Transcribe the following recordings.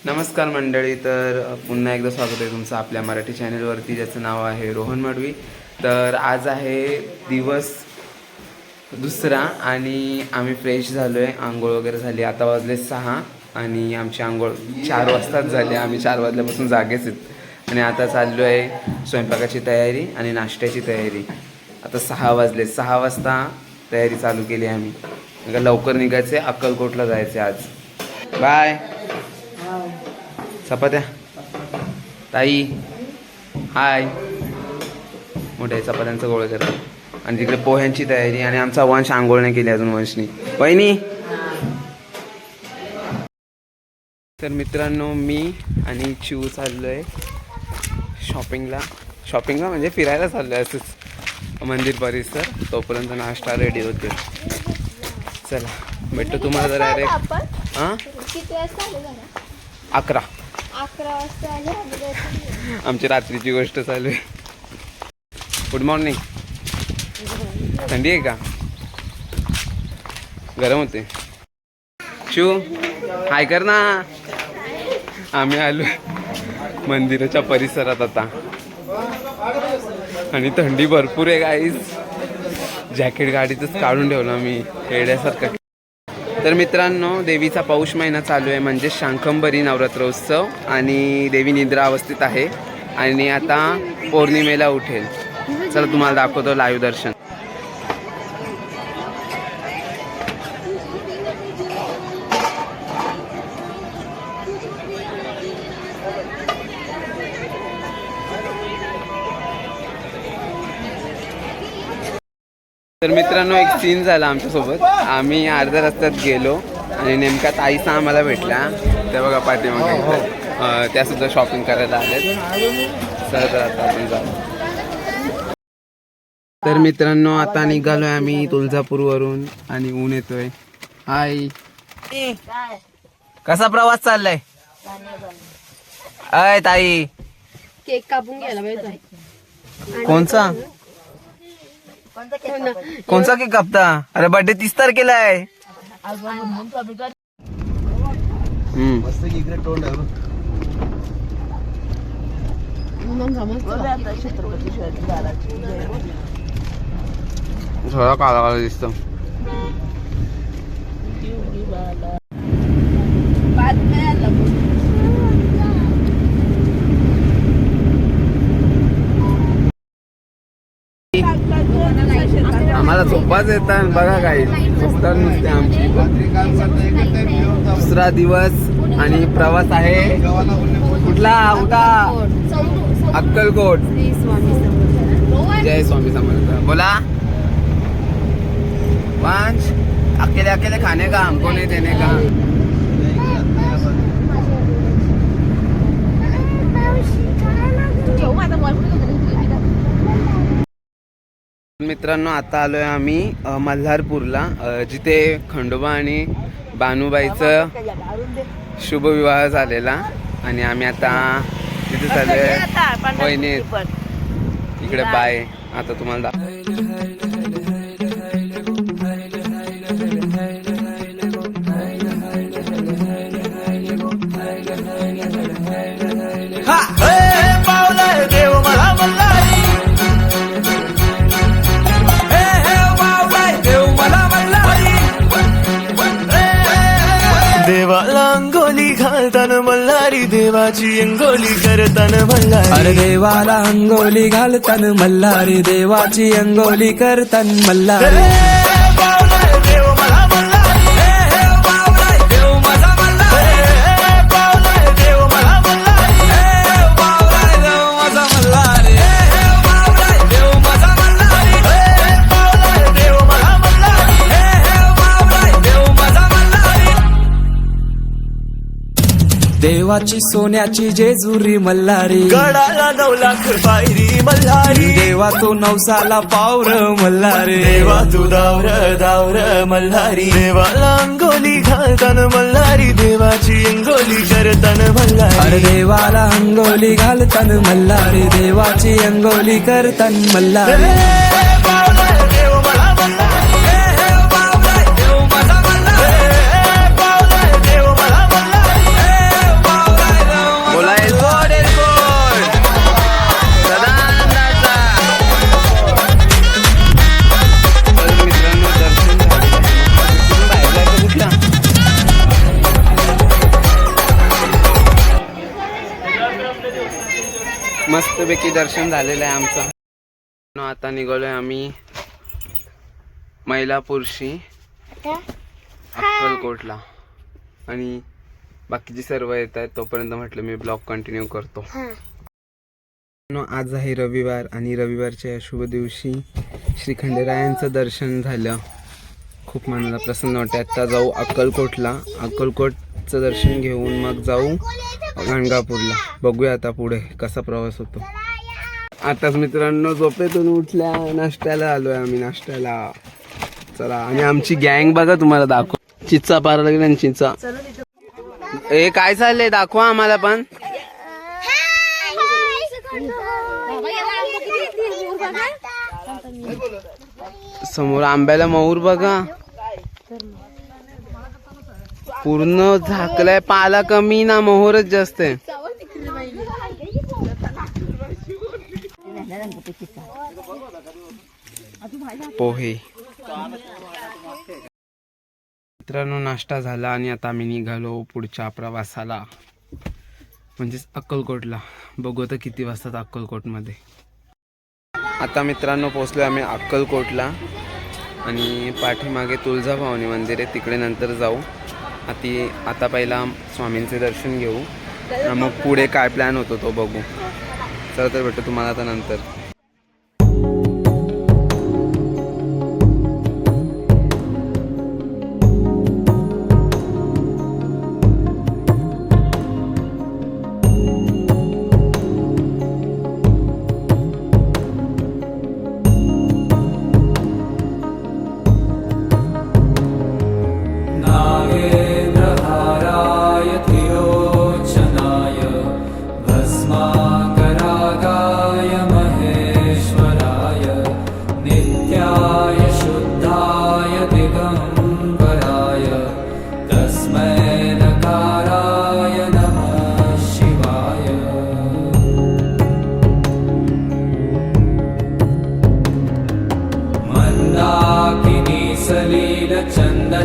नमस्कार मंडळी, तर पुन्हा एकदा स्वागत आहे तुमचं आपल्या मराठी चॅनलवरती, ज्याचं नाव आहे रोहन मडवी. तर आज आहे दिवस दुसरा आणि आम्ही फ्रेश झालो आहे, आंघोळ वगैरे झाली. आता वाजले 6 आणि आमची आंघोळ 4 वाजताच झाली. आम्ही 4 वाजल्यापासून जागेच आहेत आणि आता चाललो आहे स्वयंपाकाची तयारी आणि नाश्त्याची तयारी. आता 6 वाजले, 6 वाजता तयारी चालू केली आम्ही. लवकर निघायचं आहे, अक्कलकोटला जायचं आहे आज. बाय. चपात्या ताई, हाय. मोठ्या चपात्यांचं गोळ करतात आणि तिकडे पोह्यांची तयारी. आणि आमचा वंश आंघोळ नाही केली अजून. वंशनी वहिनी. तर मित्रांनो, मी आणि चिऊ चाललो आहे शॉपिंगला म्हणजे फिरायला चाललो आहे असंच, मंदिर परिसर. तोपर्यंत नाश्ता रेडी होते. चला भेटतो तुम्हाला जरा. अरे हां, 11 वाजता आमची रात्रीची गोष्ट चालू आहे. Good morning. थंडी आहे का? गरम होते? शू हाय कर ना. आम्ही आलो मंदिराच्या परिसरात आता आणि थंडी भरपूर आहे गाईज. जॅकेट गाडीतच काढून ठेवलं मी हेड्यासारखं. तर मित्रांनो, देवीचा पौष महिना चालू आहे म्हणजे शाकंभरी नवरात्रोत्सव आणि देवी निद्रा अवस्थित आहे आणि आता पौर्णिमेला उठेल. चला तुम्हाला दाखवतो लाईव्ह दर्शन. तर मित्रांनो, एक सीन झाला आमच्यासोबत. आम्ही अर्ध्या रस्त्यात गेलो आणि नेमका ताईचा आम्हाला भेटला. त्या बघा पाठीमागे, त्या सुद्धा शॉपिंग करायला आलेत. तर आता आपण जाऊ. तर मित्रांनो, आता निघालोय आम्ही तुळजापूरवरून आणि ऊन येतोय. हाय, कसा प्रवास चाललाय? अय ताई, केक कापून घ्यायला पाहिजे. कोणचा केक कापता? अरे बर्थडे 30 तारखेला आहे. थोडा काळा काळा दिसतो. आम्हाला झोपाच येतात बघा. काही झोपतात नुसते आमची. दुसरा दिवस आणि प्रवास आहे. कुठला? उठा. अक्कलकोट. जय स्वामी समर्थ. बोला. वंश, अकेले अकेले खाने का, हमको नहीं देने का. मित्रांनो, आता आलोय आम्ही मल्हारपूरला, जिथे खंडोबा आणि बानुबाईचं शुभविवाह झालेला. आणि आम्ही आता तिथे चाललोय. वहिनी इकडे बाय. आता तुम्हाला देवाला अंगोली घालताना मल्हारी, देवाची अंगोली करताना मल्हारी. अरे देवाला अंगोली घालताना मल्हारी, देवाची अंगोली करताना मल्हारी. देव मला मल्हारी, देव माझा मल्हारी, देव मला मल्हारी, देव माझा मल्हारी, देव माझा मल्हारी, देव मला मल्हारी, देव माझा मल्हारी. देवाची सोन्याची जेजुरी मल्हारी, गडाला 9 लाख पायरी मल्हारी. देवा तो नवसाला पावर मल्हारी. देवा तू दावर मल्हारी. देवाला अंगोली घालताना मल्हारी, देवाची अंगोली करताना मल्हारी. अरे देवाला अंगोली घालताना मल्हारी, देवाची अंगोली करताना मल्हारी. देव मला मल्हारी, देव माझा मल्हारी, देव मला मल्हारी, मस्तपैकी दर्शन झालेलं आहे आमचं. आता निघालोय आम्ही मैलापूरशी अक्कलकोटला आणि बाकीचे सर्व येत आहेत. तोपर्यंत म्हटलं मी ब्लॉग कंटिन्यू करतो. आज आहे रविवार आणि रविवारच्या या शुभ दिवशी श्री खंडेरायांचं दर्शन झालं. खूप मनाला प्रसन्न वाटतं. आता जाऊ अक्कलकोटला. अक्कलकोटचं दर्शन घेऊन मग जाऊ गाणगापूरला. बघूया आता पुढे कसा प्रवास होतो. आताच मित्रांनो झोपेतून उठल्या, नाश्त्याला आलोय आम्ही. नाश्त्याला चला. आणि आमची गँग बघा, तुम्हाला दाखव. चिच्चा पारा लागला चिंचा. ए काय चाललंय दाखवा आम्हाला पण. समोर आंब्याला मऊर बघा, पूर्ण झाकलाय. पाला कमी ना मोहरच जास्त आहे. पोहे. मित्रांनो नाश्ता झाला आणि आता आम्ही निघालो पुढच्या प्रवासाला, म्हणजेच अक्कलकोटला. बघू तर किती वाजतात अक्कलकोटमध्ये. आता मित्रांनो पोचलो आम्ही अक्कलकोटला आणि पाठीमागे तुळजाभवानी मंदिर आहे, तिकडे नंतर जाऊ. आता पहिला स्वामींचे दर्शन घेऊ, मग पुढे काय प्लॅन होतो तो बघू. चला तर भेटू तुम्हाला आता नंतर.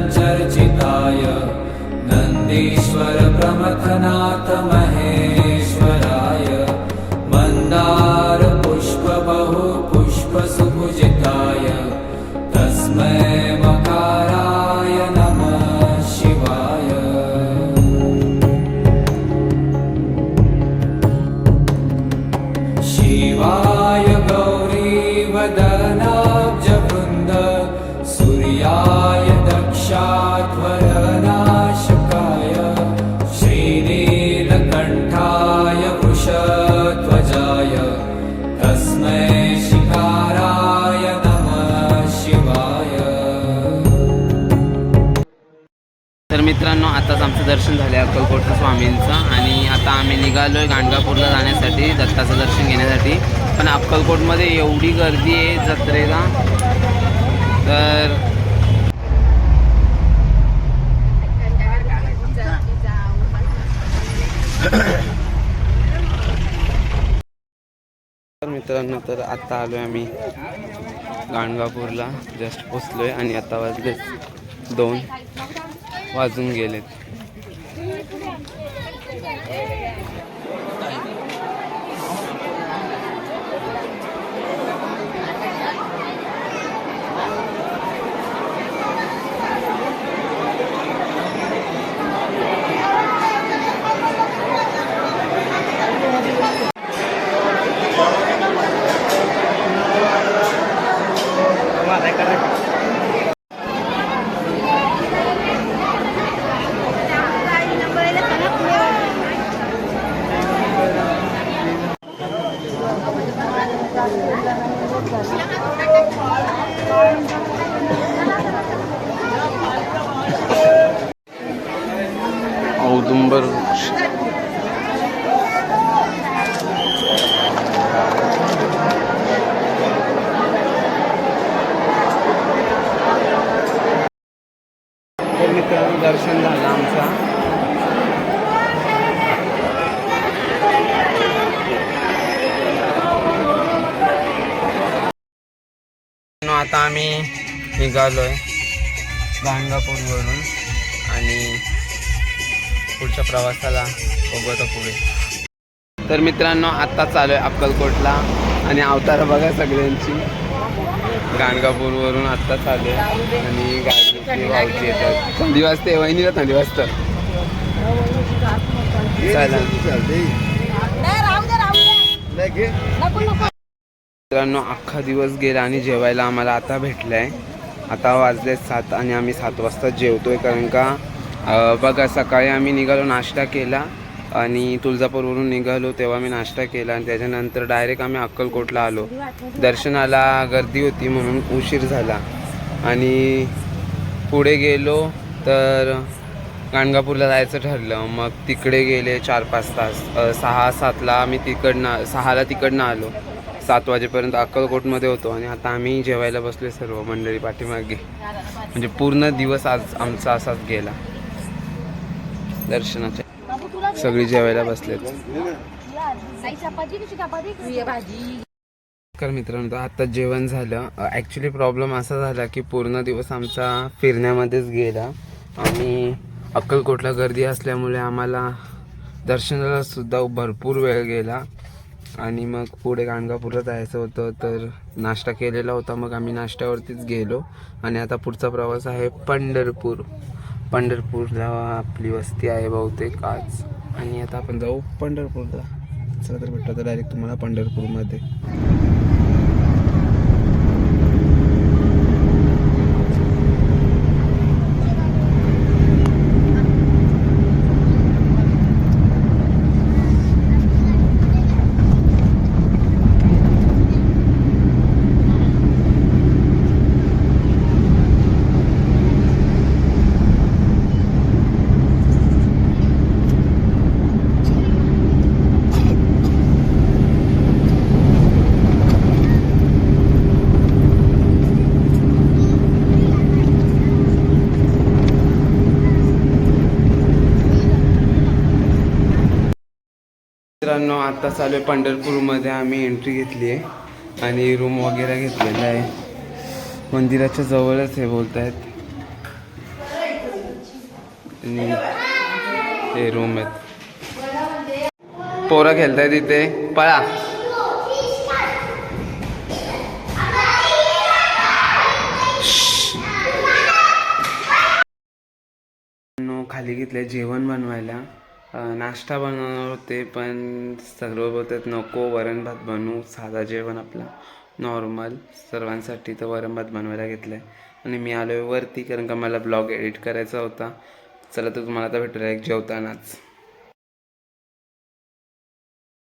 चर्चिताय नंदीश्वर प्रमथनाथ महेश्वराय मंदार पुष्प बहु पुष्प सुपूजिताय तस्मै मकाराय नमः शिवाय. शिवाय गौरी वदनाब्ज वृंद सूर्याय दक्षाध्वरनाशकाय श्रीनीलकण्ठाय वृषध्वजाय तस्मै शिकाराय नमः शिवाय. तर मित्रांनो आताच आमचं दर्शन झालं अक्कलकोटच्या स्वामींचं आणि आता आम्ही निघालोय गाणगापूरला जाण्यासाठी, दत्ताचं दर्शन घेण्यासाठी. पण अक्कलकोटमध्ये एवढी गर्दी आहे जत्रेला, तर मित्रांनो तर आता आलोय आम्ही गाणगापूरला. जस्ट पोचलोय आणि आता वाजले 2 वाजून गेलेत. औदुंबर वृक्ष. तर मित्रांनो दर्शन झालं आमचा. आता आम्ही निघालोय गाणगापूरवरून आणि पुढच्या प्रवासाला बघू आता पुढे. तर मित्रांनो आत्ता चालू आहे अक्कलकोटला आणि अवतार बघा सगळ्यांची. गाणगापूरवरून आत्ता चालू आहे आणि गाडी वावची येतात. थंडी वाजते वहिनीला थंडी वाजतं. चला मित्रांनो अख्खा दिवस गेला आणि जेवायला आम्हाला आता भेटलं आहे. आता वाजले 7 आणि आम्ही 7 वाजता जेवतोय कारण का बघा सकाळी आम्ही निघालो नाश्ता केला आणि तुळजापूरवरून निघालो तेव्हा मी नाश्ता केला आणि त्याच्यानंतर डायरेक्ट आम्ही अक्कलकोटला आलो. दर्शनाला गर्दी होती म्हणून उशीर झाला आणि पुढे गेलो तर गाणगापूरला जायचं ठरलं. मग तिकडे गेले 4-5 तास. 6-7ला आम्ही 6ला तिकडनं आलो. 7 वाजेपर्यंत अक्कलकोटमध्ये होतो आणि आता आम्ही जेवायला बसले सर्व मंडळी पाठीमागे. म्हणजे पूर्ण दिवस आज आमचा असाच गेला. दर्शनाच्या सगळी जेवायला बसलेत. तर मित्रांनो आता जेवण झालं. ॲक्च्युली प्रॉब्लेम असा झाला की पूर्ण दिवस आमचा फिरण्यामध्येच गेला आणि अक्कलकोटला गर्दी असल्यामुळे आम्हाला दर्शनाला सुद्धा भरपूर वेळ गेला आणि मग पुढे गाणगापूरला जायचं होतं तर नाश्ता केलेला होता. मग आम्ही नाश्त्यावरतीच गेलो आणि आता पुढचा प्रवास आहे पंढरपूर. पंढरपूरला आपली वस्ती आहे बहुतेक आज आणि आता आपण जाऊ पंढरपूरला. चला तर भेटतो डायरेक्ट तुम्हाला पंढरपूरमध्ये. मित्रांनो आता चालू आहे पंढरपूरमध्ये. आम्ही एंट्री घेतली आहे आणि रूम वगैरे घेतलेला आहे. मंदिराच्या जवळच हे बोलत आहेत आणि हे रूम आहेत. पोरं खेळतायत इथे. पळा. खाली घेतलंय जेवण बनवायला. नाश्ता बनवणार होते पण सर्व बोलतात नको वरण भात बनवू. साधा जेवण आपला नॉर्मल सर्वांसाठी. तर वरण भात बनवायला घेतलं आहे आणि मी आलो आहे वरती कारण का मला ब्लॉग एडिट करायचा होता. चला तर तुम्हाला आता भेटूया एक जेवतानाच.